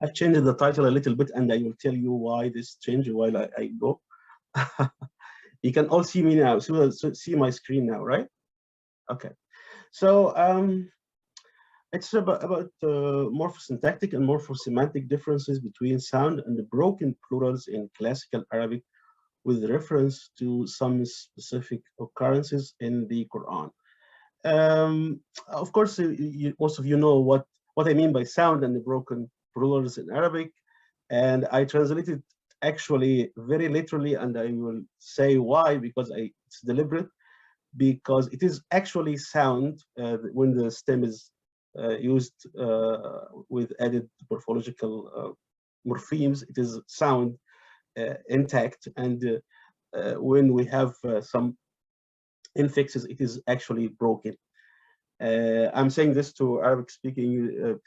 I've changed the title a little bit, and I will tell you why this change while I go. You can all see me now. So see my screen now, right? Okay. So it's about morphosyntactic and morphosemantic differences between sound and the broken plurals in classical Arabic, with reference to some specific occurrences in the Quran. Of course, most of you know what I mean by sound and the broken plurals in Arabic, and I translated actually very literally, and I will say why, because it's deliberate, because it is actually sound when the stem is used with added morphological morphemes. It is sound intact, and when we have some infixes, it is actually broken. I'm saying this to Arabic-speaking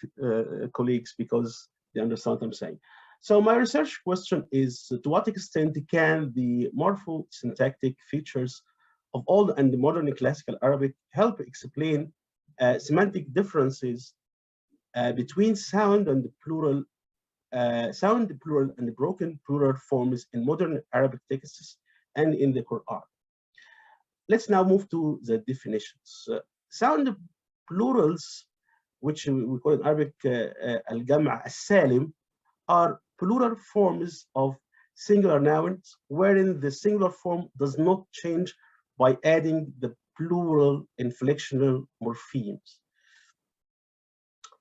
colleagues because they understand what I'm saying. So my research question is, to what extent can the morphosyntactic features of old and modern classical Arabic help explain semantic differences between sound and plural, plural and broken plural forms in modern Arabic texts and in the Quran? Let's now move to the definitions. Sound plurals, which we call in Arabic al-jam' al-salim, are plural forms of singular nouns wherein the singular form does not change by adding the plural inflectional morphemes.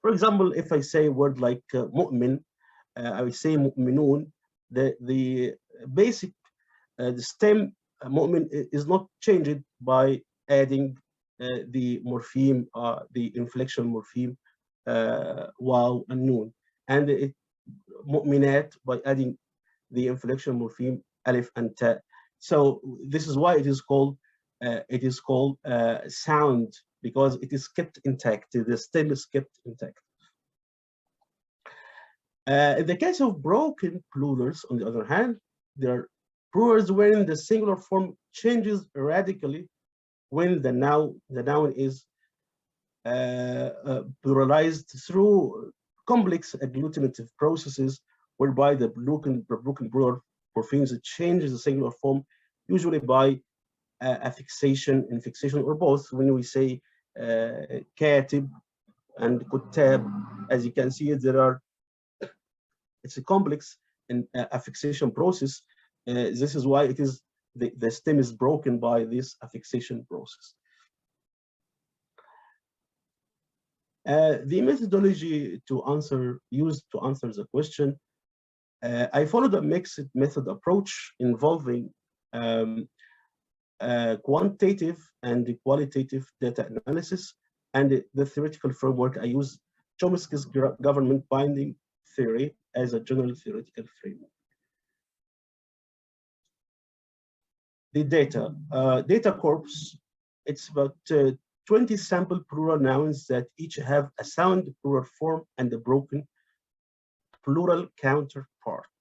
For example, if I say a word like mu'min, I will say mu'minun, the basic, the stem mu'min is not changed by adding the morpheme, the inflection morpheme, waw and noon, and it mu'minat by adding the inflection morpheme alif and ta. So this is why it is called sound, because it is kept intact. The stem is kept intact. In the case of broken plurals, on the other hand, there are plurals wherein the singular form changes radically when the noun is pluralized through complex agglutinative processes, whereby the broken plural morphemes changes the singular form, usually by affixation, infixation, or both. When we say katib and kutab, as you can see, it's a complex affixation process. This is why it is the stem is broken by this affixation process. The methodology used to answer the question, I followed a mixed method approach involving quantitative and qualitative data analysis, and the theoretical framework. I use Chomsky's government binding theory as a general theoretical framework. The data corpus, it's about 20 sample plural nouns that each have a sound plural form and a broken plural counterpart,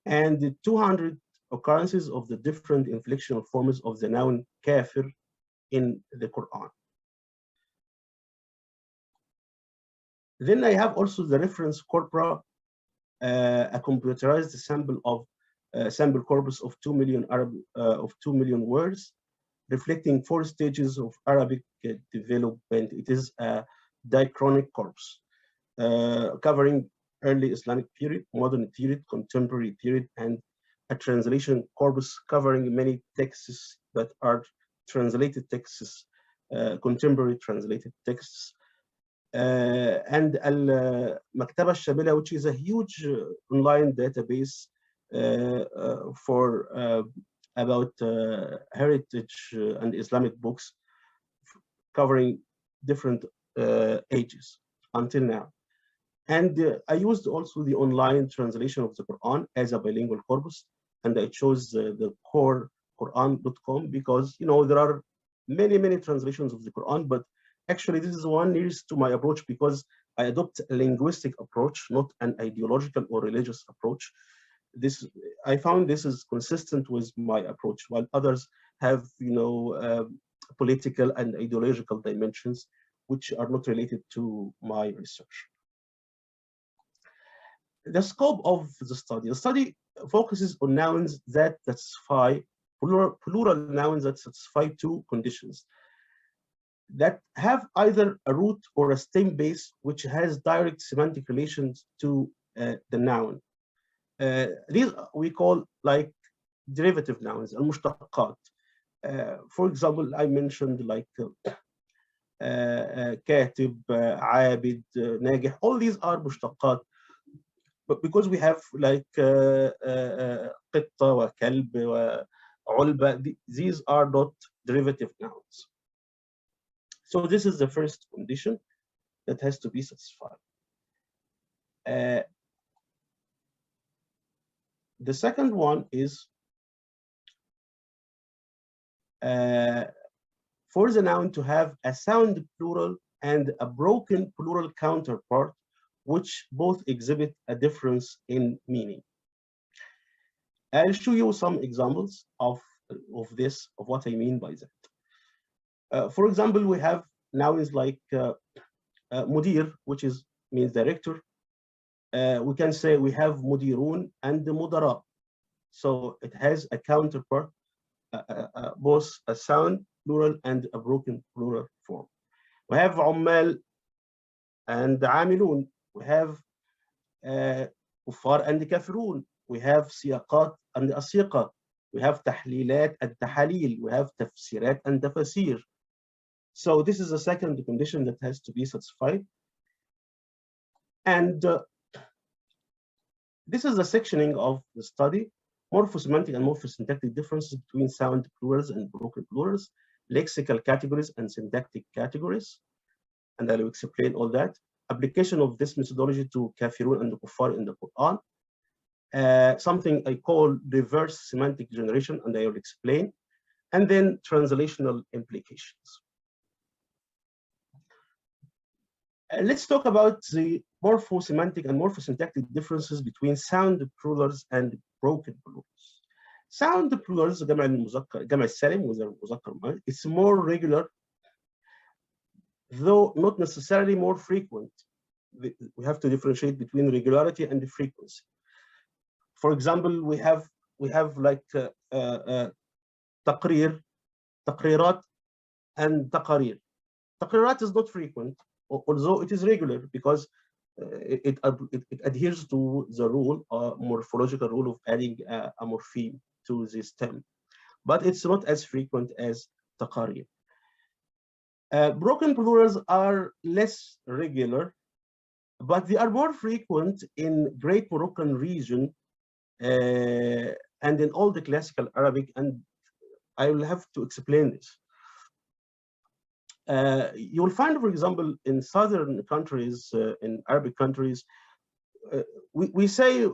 and 200 occurrences of the different inflectional forms of the noun kafir in the Quran. Then I have also the reference corpora, a computerized sample corpus of 2 million words, reflecting 4 stages of Arabic development. It is a diachronic corpus covering early Islamic period, modern period, contemporary period, and a translation corpus covering many texts that are translated texts, contemporary translated texts. And Al-Maktaba al-Shamila, which is a huge online database for about heritage and Islamic books covering different ages until now. And I used also the online translation of the Quran as a bilingual corpus, and I chose the core Quran.com because, you know, there are many translations of the Quran, but actually this is one nearest to my approach because I adopt a linguistic approach, not an ideological or religious approach. I found this is consistent with my approach, while others have, you know, political and ideological dimensions which are not related to my research. The scope of the study focuses on nouns that satisfy plural nouns that satisfy two conditions that have either a root or a stem base which has direct semantic relations to the noun. These we call like derivative nouns, المشتقات. For example, I mentioned like كاتب, عابد, ناجح. All these are مشتقات. But because we have like قطة وكلب وعلبة, these are not derivative nouns. So this is the first condition that has to be satisfied. The second one is for the noun to have a sound plural and a broken plural counterpart, which both exhibit a difference in meaning. I'll show you some examples of this, of what I mean by that. For example, we have nouns like mudir, which means director. We can say we have mudirun and mudara. So it has a counterpart, both a sound plural and a broken plural form. We have ummal and amilun. We have kufar and kafiroon. We have siyaqat and asyiqa. We have tahlilat and tahalil. We have tafsirat and tafasir. So this is the second condition that has to be satisfied. And this is the sectioning of the study: morphosemantic and morphosyntactic differences between sound plurals and broken plurals, lexical categories and syntactic categories. And I will explain all that. Application of this methodology to Kafirun and Kufar in the Quran. Something I call reverse semantic generation, and I will explain. And then translational implications. Let's talk about the morphosemantic and morphosyntactic differences between sound plurals and broken plurals. Sound plurals, جمع المذكر, جمع السالم والمذكر, it's more regular, though not necessarily more frequent. We have to differentiate between regularity and frequency. For example, we have like تقرير, تقريرات, and تقارير. تقريرات is not frequent, although it is regular because it adheres to the rule, morphological rule of adding a morpheme to the stem, but it's not as frequent as taqarir. Broken plurals are less regular, but they are more frequent in Great Moroccan region and in all the classical Arabic, and I will have to explain this. You will find, for example, in southern countries, in Arabic countries, we say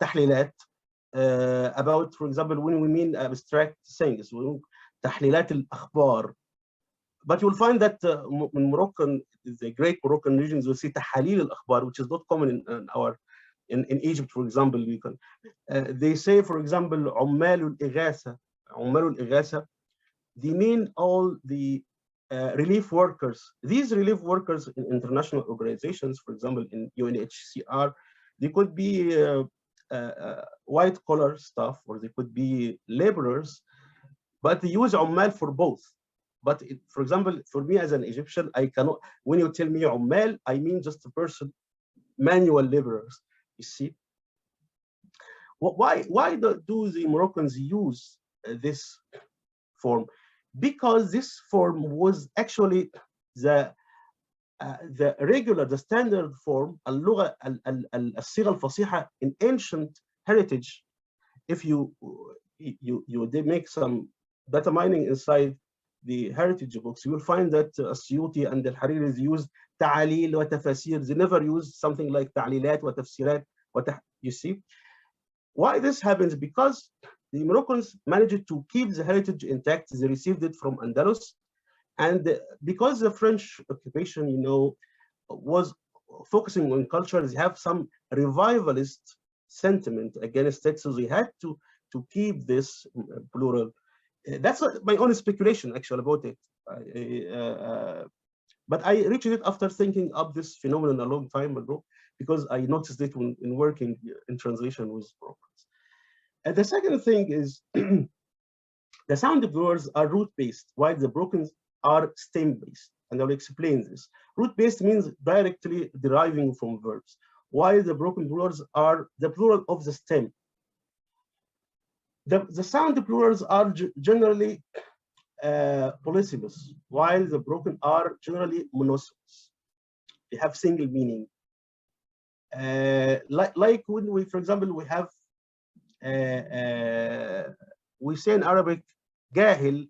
tahlilat about, for example, when we mean abstract things, tahlilat al-akhbar. But you'll find that in Moroccan, the Great Moroccan regions, you'll see tahalil al-akhbar, which is not common in Egypt, for example. We can, they say, for example, ummal al-ighasa. Ummal al-ighasa, they mean all the relief workers. These relief workers in international organizations, for example, in UNHCR, they could be white collar staff, or they could be laborers, but they use ummal for both. But for example, for me as an Egyptian, I cannot, when you tell me ummal, I mean just a person, manual laborers, you see. Why do the Moroccans use this form? Because this form was actually the regular, the standard form, اللغة الصيغة الفصيحة in ancient heritage. If you make some data mining inside the heritage books, you will find that Asyuti and Al-Hariri used ta'alil wa tafasir. They never used something like ta'lilat wa tafsirat. You see why this happens? Because the Moroccans managed to keep the heritage intact. They received it from Andalus, and because the French occupation, you know, was focusing on culture, they have some revivalist sentiment against it, so they had to keep this plural. That's my own speculation, actually, about it. But I reached it after thinking up this phenomenon a long time ago, because I noticed it when in working in translation with brokens. And the second thing is the sound plurals are root-based, while the brokens are stem-based. And I'll explain this. Root-based means directly deriving from verbs, while the broken plurals are the plural of the stem. The sound plurals are generally polysemous, while the broken are generally monosemous. They have single meaning. Like when we, for example, we have we say in Arabic, jahil,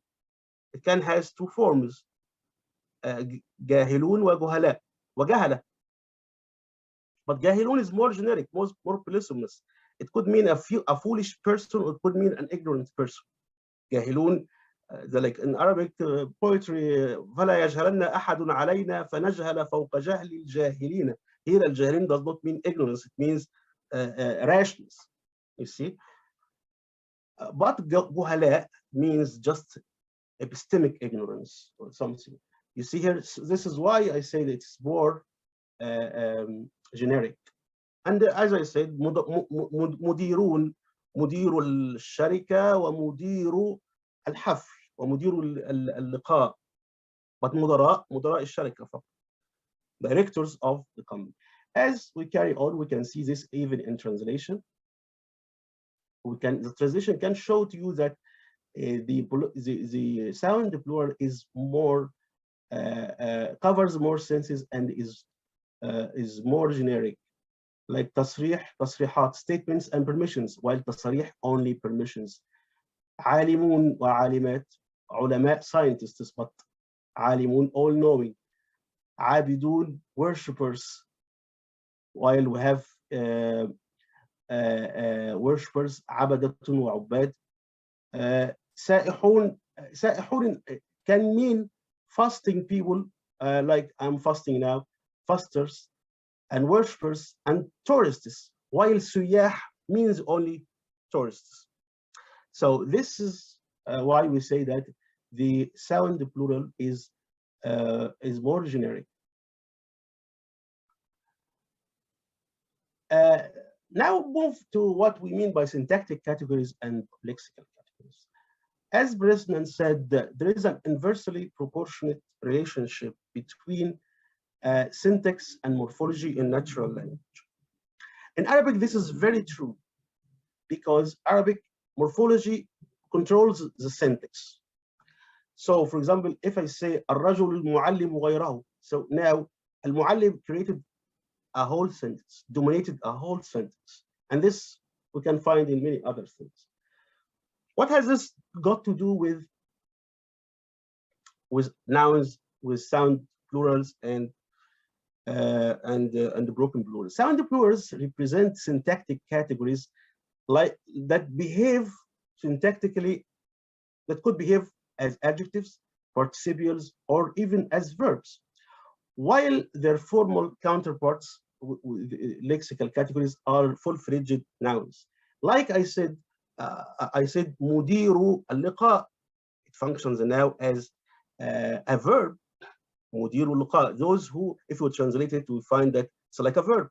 it can has two forms, jahilun wa juhala, wa jahala. But jahilun is more generic, more polysemous. It could mean a foolish person, or it could mean an ignorant person. Jahilun, like in Arabic poetry, فَلَا يَجْهَلَنَّ أَحَدٌ عَلَيْنَا فَنَجْهَلَ فَوْقَ جَهْلِ الْجَاهِلِينَ. Here, al-jahilin does not mean ignorance, it means rashness, you see. But juhala means just epistemic ignorance or something. You see here, this is why I say that it's more generic. And as I said, مديرون, مدير الشركة ومدير الحفل ومدير اللقاء. But مدراء الشركة فقط. Directors of the company. As we carry on, we can see this even in translation. The translation can show to you that the sound plural is more covers more senses and is more generic, like تصريح, تصريحات, statements and permissions, while تصريح only permissions. عالمون وعالمات, علماء, scientists, but عالمون, all knowing. عابدون, worshippers, while we have worshippers, عبدة وعباد. سائحون, سائحون can mean fasting people, like I'm fasting now, fasters, and worshippers, and tourists, while سياح means only tourists. So this is why we say that the sound plural is more generic. Now move to what we mean by syntactic categories and lexical categories. As Bresnan said, there is an inversely proportionate relationship between syntax and morphology in natural language. In Arabic, this is very true because Arabic morphology controls the syntax. So, for example, if I say الرجل المعلم غيره, so now المعلم created a whole sentence, dominated a whole sentence, and this we can find in many other things. What has this got to do with nouns, with sound plurals, and the broken plurals? Sound plurals represent syntactic categories like that behave syntactically, that could behave as adjectives, participles, or even as verbs, while their formal counterparts, lexical categories, are full-fledged nouns. Like I said مدير اللقاء. It functions now as a verb. مدير اللقاء. Those who, if you translate it, we find that it's like a verb.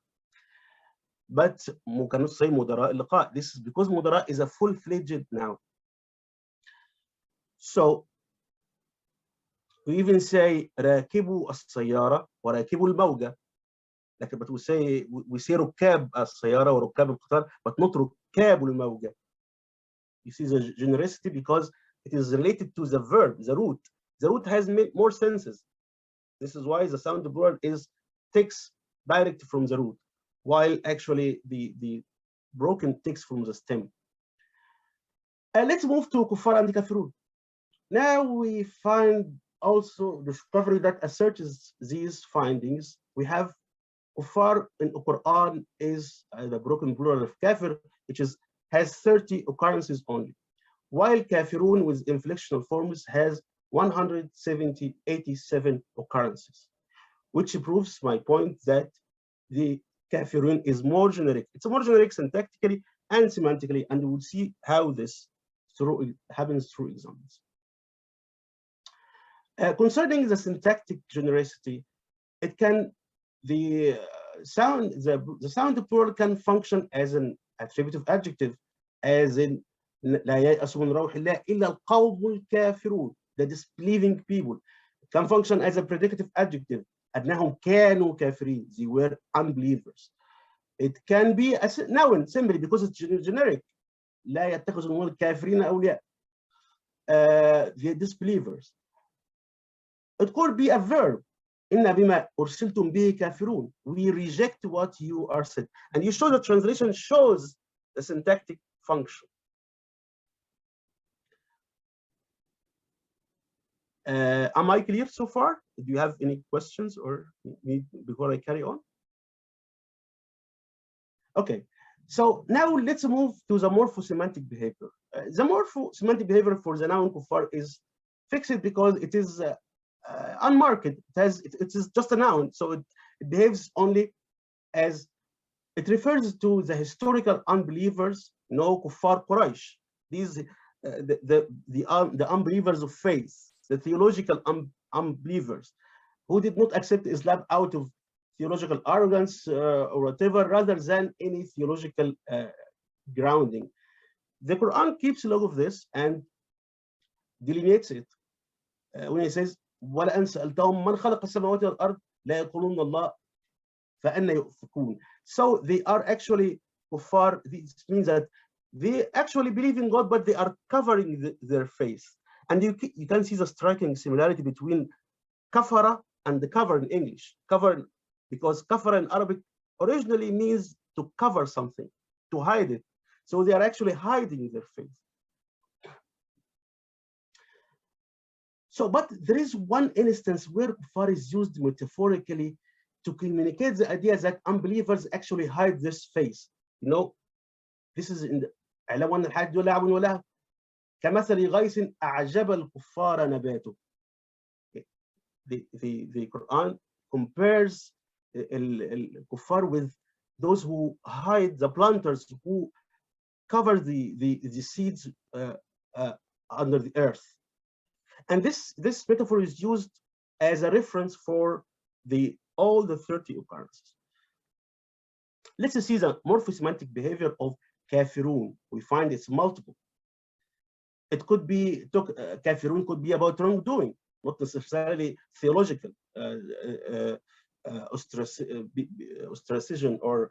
But we cannot say مدراء اللقاء. This is because مدراء is a full-fledged noun. So we even say راكبوا السيارة وراكبوا الموجة. Like, but we say ركاب السيارة وركاب القطار, but not ركاب الموجة. You see the genericity because it is related to the verb, the root. The root has more senses. This is why the sound plural takes direct from the root, while actually the broken takes from the stem. Let's move to Kufar and Kafiroon. Now we find also discovery that asserts these findings. We have Kufar in the Quran is the broken plural of kafir, which has 30 occurrences only, while Kafiroon with inflectional forms has 187 occurrences, which proves my point that the Kafiroon is more generic. It's more generic syntactically and semantically, and we'll see how this happens through examples. Concerning the syntactic genericity, the sound plural can function as an attributive adjective, as in لا ييأس من روح الله إلا القوم الكافرون, the disbelieving people. It can function as a predicative adjective, أنهم كانوا كافرين, they were unbelievers. It can be a noun simply because it's generic. لا يتخذ المؤمنون الكافرين أولياء, the disbelievers. It could be a verb. إن بما أرسلتم به كافرون. We reject what you are said. And you show the translation shows the syntactic function. Am I clear so far? Do you have any questions or need before I carry on? Okay, so now let's move to the morphosemantic behavior. The morphosemantic behavior for the noun kufar is fixed because it is unmarked. It is just a noun, so it behaves only as it refers to the historical unbelievers, Kufar Quraysh. These the unbelievers of faith, the theological unbelievers who did not accept Islam out of theological arrogance or whatever, rather than any theological grounding. The Quran keeps log of this and delineates it when it says, وَلَأَنْ سَأَلْتَهُمْ مَنْ خَلَقَ السَّمَاوَاتِ وَالْأَرْضِ لَا يَقُولُونَ اللَّهُ فَأَنَّ يُؤْفَكُونَ. So they are actually kuffar. This means that they actually believe in God, but they are covering their face. And you can see the striking similarity between kafara and the cover in English. Cover, because kafara in Arabic originally means to cover something, to hide it. So they are actually hiding their face. So, but there is one instance where kufar is used metaphorically to communicate the idea that unbelievers actually hide this face. This is in the علوان الحاج ولا عون ولا كمثل غيث أعجب الكفار نباته. The Quran compares الكفار with those who hide, the planters who cover the seeds under the earth. And this metaphor is used as a reference for all the 30 occurrences. Let's see the morphosemantic behavior of kafirun. We find it's multiple. It could be, kafirun could be about wrongdoing, not necessarily theological ostracism or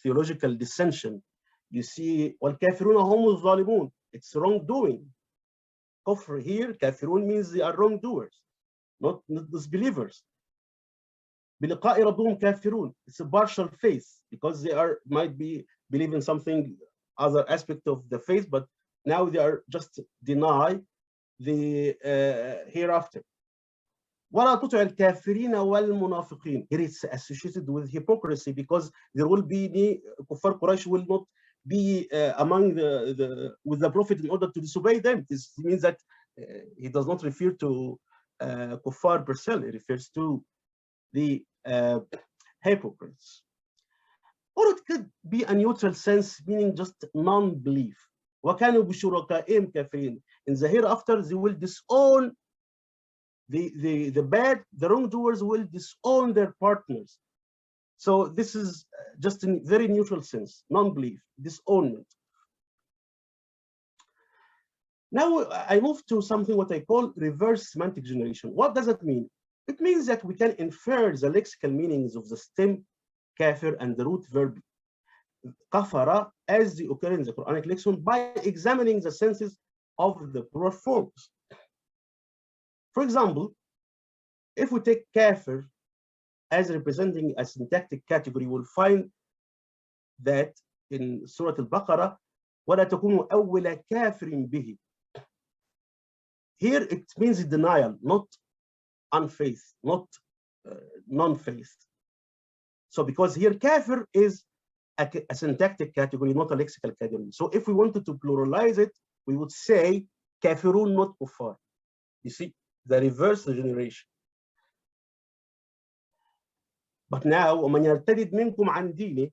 theological dissension. You see, وَالْكَافِرُونَ هُمُ الظَّالِمُونَ. It's wrongdoing. Kufr here, kafirun means they are wrongdoers, not disbelievers. بِلِقَاءِ رَبِّهِمْ كَافِرُونَ. It's a partial faith because they might be believing something, other aspect of the faith, but now they are just deny the hereafter. وَلَا تُطِعِ الْكَافِرِينَ وَالْمُنَافِقِينَ. Here it's associated with hypocrisy because there will be Kufar Quraysh will not be among with the Prophet in order to disobey them. This means that he does not refer to Kufar per se, he refers to the hypocrites. Or it could be a neutral sense, meaning just non-belief. وَكَانُوا بِشُرَكَائِهِمْ كَافِرِينَ. In the hereafter, they will disown the bad, the wrongdoers will disown their partners. So this is just in very neutral sense, non-belief, disownment. Now I move to something what I call reverse semantic generation. What does it mean? It means that we can infer the lexical meanings of the stem kafir and the root verb kafara as they occur in the Quranic lexicon by examining the senses of the plural forms. For example, if we take kafir as representing a syntactic category, we'll find that in Surah Al-Baqarah, وَلَا تَكُونُوا أَوَّلَ كَافِرٍ بِهِ. Here it means denial, not unfaith, not non-faith. So because here kafir is a syntactic category, not a lexical category. So if we wanted to pluralize it, we would say kafirun, not kuffar. You see, the reverse generation. But now, وَمَنْ يَرْتَدِدْ مِنْكُمْ عَنْ دِينِهِ,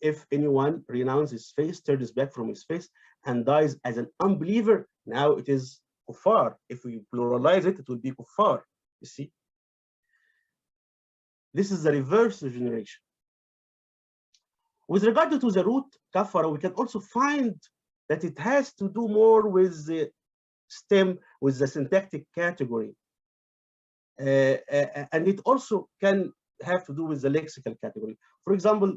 if anyone renounces his faith, turns back from his faith, and dies as an unbeliever, now it is kuffar. If we pluralize it, it will be kuffar. You see? This is the reverse generation. With regard to the root kafara, we can also find that it has to do more with the stem, with the syntactic category. And it also can have to do with the lexical category. For example,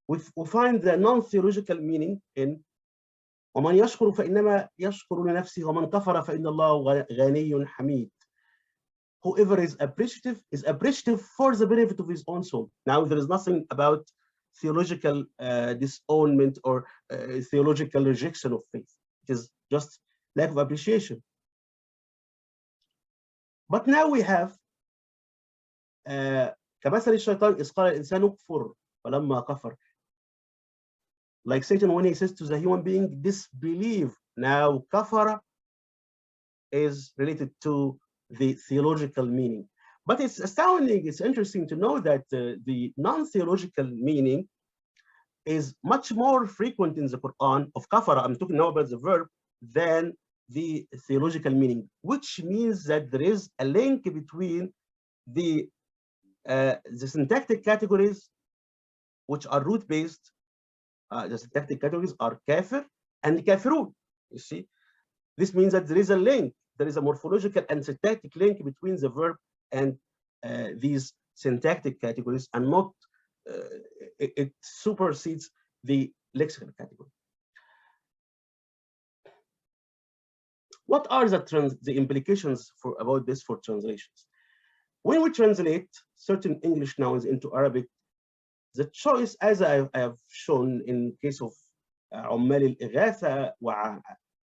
we find the non-theological meaning in ومن يشكر فإنما يشكر لنفسه ومن كفر فإن الله غني حميد. Whoever is appreciative for the benefit of his own soul. Now, there is nothing about theological disownment or theological rejection of faith. It is just lack of appreciation. But now we have كمثل الشيطان إذ قال الإنسان اكفر فلما كفر. Like Satan when he says to the human being, disbelieve. Now, kafara is related to the theological meaning. But it's astounding, it's interesting to know that the non-theological meaning is much more frequent in the Quran of kafara. I'm talking now about the verb than the theological meaning, which means that there is a link between the syntactic categories, which are root-based. The syntactic categories are kafir and kafirun. You see, this means that there is a link. There is a morphological and syntactic link between the verb and these syntactic categories, and not it supersedes the lexical category. What are the implications about this for translations? When we translate certain English nouns into Arabic, the choice, as I have shown in case of عمال الإغاثة,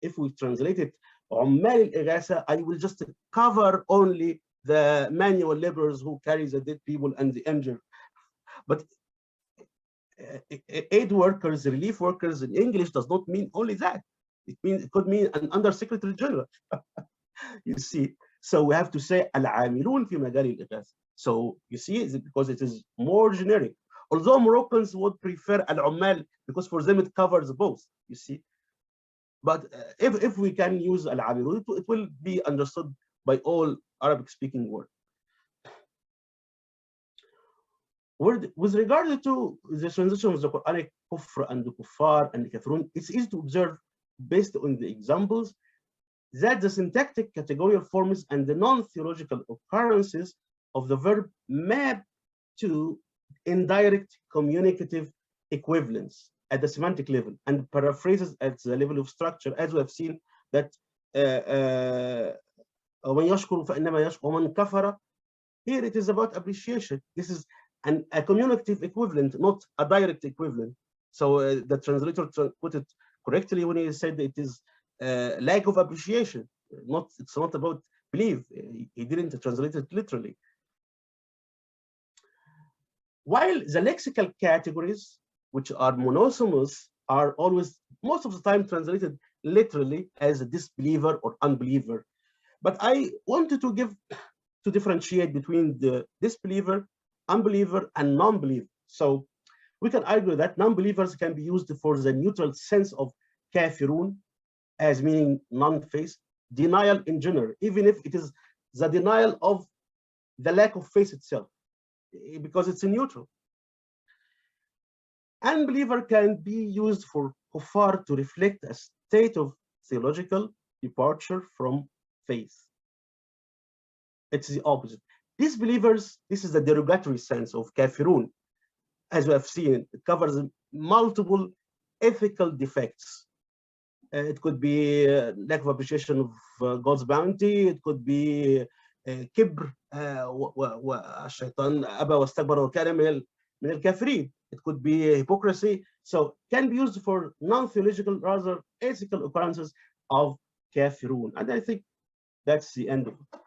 if we translate it عمال الإغاثة, I will just cover only the manual laborers who carry the dead people and the injured. But aid workers, relief workers in English does not mean only that. It could mean an undersecretary general. You see, so we have to say العاملون في مجال الإغاثة. So you see, because it is more generic. Although Moroccans would prefer al-ummal because for them it covers both, you see. But if we can use al-amilun, it will be understood by all Arabic-speaking world. With regard to the transition of the Quranic kufr and the kufar and the kafirun, it's easy to observe, based on the examples, that the syntactic categorical forms and the non-theological occurrences of the verb map to indirect communicative equivalence at the semantic level and paraphrases at the level of structure, as we have seen that ومن يشكر فإنما يشكر ومن كفر. Here it is about appreciation. This is a communicative equivalent, not a direct equivalent. So the translator put it correctly when he said it is lack of appreciation. It's not about belief. He didn't translate it literally. While the lexical categories, which are monosemous, are always, most of the time, translated literally as a disbeliever or unbeliever. But I wanted to differentiate between the disbeliever, unbeliever, and non-believer. So we can argue that non-believers can be used for the neutral sense of kafirun, as meaning non-faith, denial in general, even if it is the denial of the lack of faith itself, because it's a neutral. Unbeliever can be used for kufar to reflect a state of theological departure from faith. It's the opposite. Disbelievers, this is the derogatory sense of kafirun. As we have seen, it covers multiple ethical defects. It could be lack of appreciation of God's bounty. It could be كبر والشيطان أبى واستكبر وكان من الكافرين. It could be hypocrisy. So can be used for non-theological, rather ethical occurrences of kafirun. And I think that's the end of it.